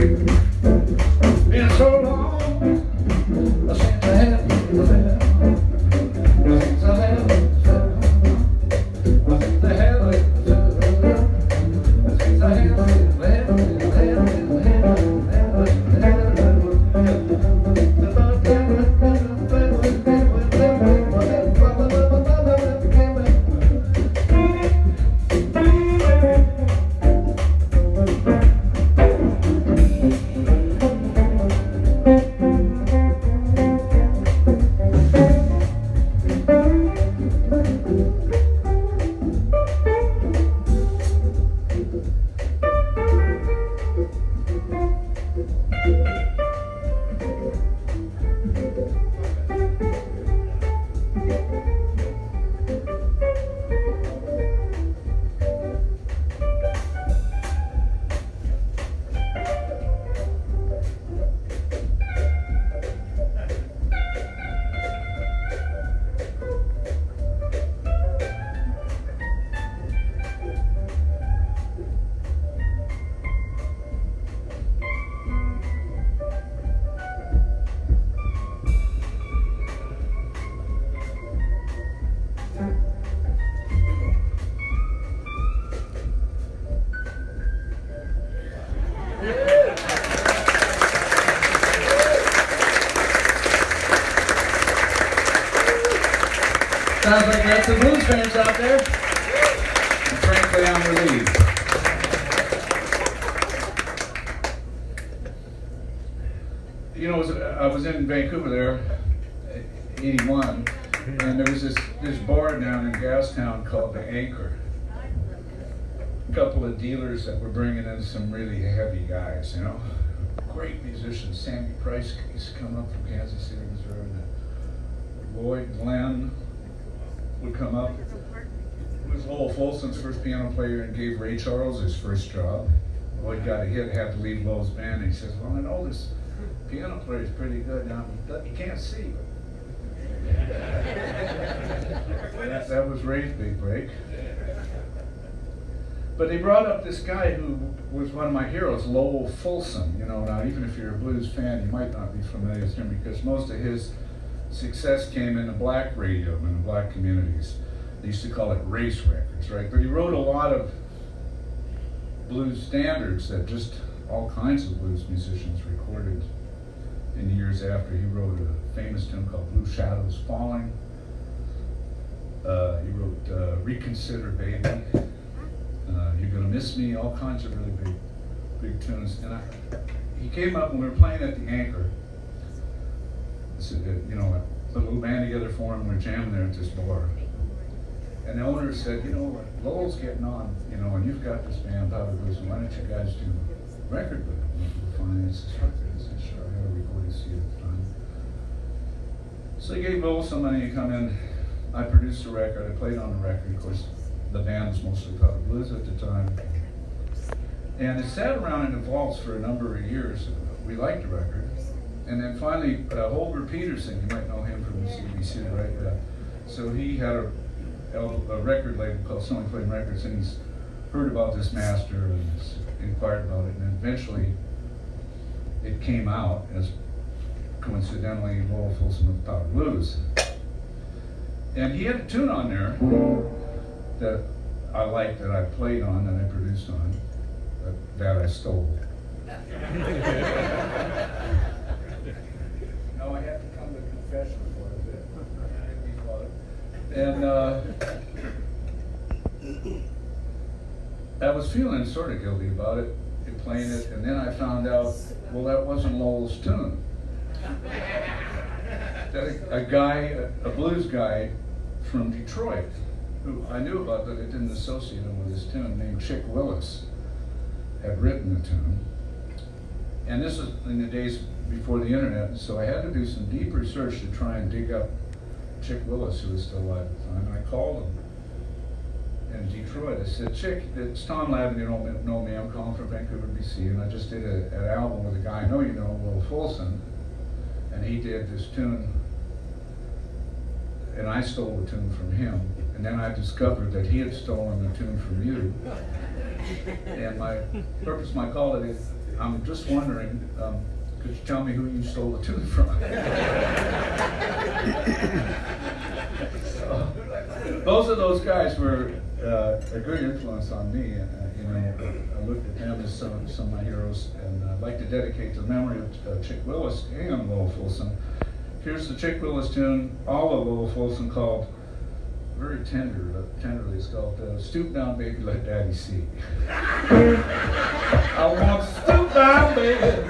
Been so long since I had the fair. Since I had the fair. Since I had the fair. Since I had the Sounds like we have some blues fans out there. And frankly, I'm relieved. You know, I was in Vancouver there, '81, and there was this bar down in Gastown called the Anchor. A couple of dealers that were bringing in some really heavy guys, you know. Great musicians. Sandy Price used to come up from Kansas City, Missouri. And Lloyd Glenn would come up. It was Lowell Folsom's first piano player and gave Ray Charles his first job. Lloyd got a hit, had to leave Lowell's band, and he says, well, I know this piano player is pretty good now. You can't see, but that was Ray's big break. But they brought up this guy who was one of my heroes, Lowell Folsom. You know, now even if you're a blues fan, you might not be familiar with him because most of his success came in the black radio, in the black communities. They used to call it race records, right? But he wrote a lot of blues standards that just all kinds of blues musicians recorded in the years after. He wrote a famous tune called Blue Shadows Falling. He wrote Reconsider Baby, You're Gonna Miss Me, all kinds of really big tunes. And he came up when we were playing at the Anchor. So, you know, put a little band together for him. We're jamming there at this bar. And the owner said, you know, Lowell's getting on, you know, and you've got this band, Powder Blues, and why don't you guys do a record with him? We're fine. I said, sure, I had a recording studio at the time. So he gave Lowell some money to come in. I produced the record. I played on the record. Of course, the band was mostly Powder Blues at the time. And it sat around in the vaults for a number of years. We liked the record. And then finally, Holger Peterson, you might know him from the CBC, right? So he had a record label called Sony Flame Records, and he's heard about this master and inquired about it, and eventually it came out as coincidentally Lowell Folsom of Powder Blues. And he had a tune on there that I liked, that I played on, that I produced on, that I stole. No, I had to come to confession for a bit. And I was feeling sort of guilty about it, in playing it, and then I found out, well, that wasn't Lowell's tune. That a blues guy from Detroit, who I knew about, but I didn't associate him with his tune, named Chick Willis, had written the tune. And this was in the days before the internet, so I had to do some deep research to try and dig up Chick Willis, who was still alive at the time. And I called him in Detroit. I said, Chick, it's Tom Lavin, you don't know me, I'm calling from Vancouver, BC, and I just did an album with a guy I know you know, Will Folsom, and he did this tune, and I stole the tune from him, and then I discovered that he had stolen the tune from you. And my purpose of my call today I'm just wondering, could you tell me who you stole the tune from? So, both of those guys were a good influence on me. I looked at them as some of my heroes, and I'd like to dedicate to the memory of Chick Willis and Lowell Fulson. Here's the Chick Willis tune, all of Lowell Fulson, called, very tenderly, it's called Stoop Down Baby Let Daddy See. I want to stoop down baby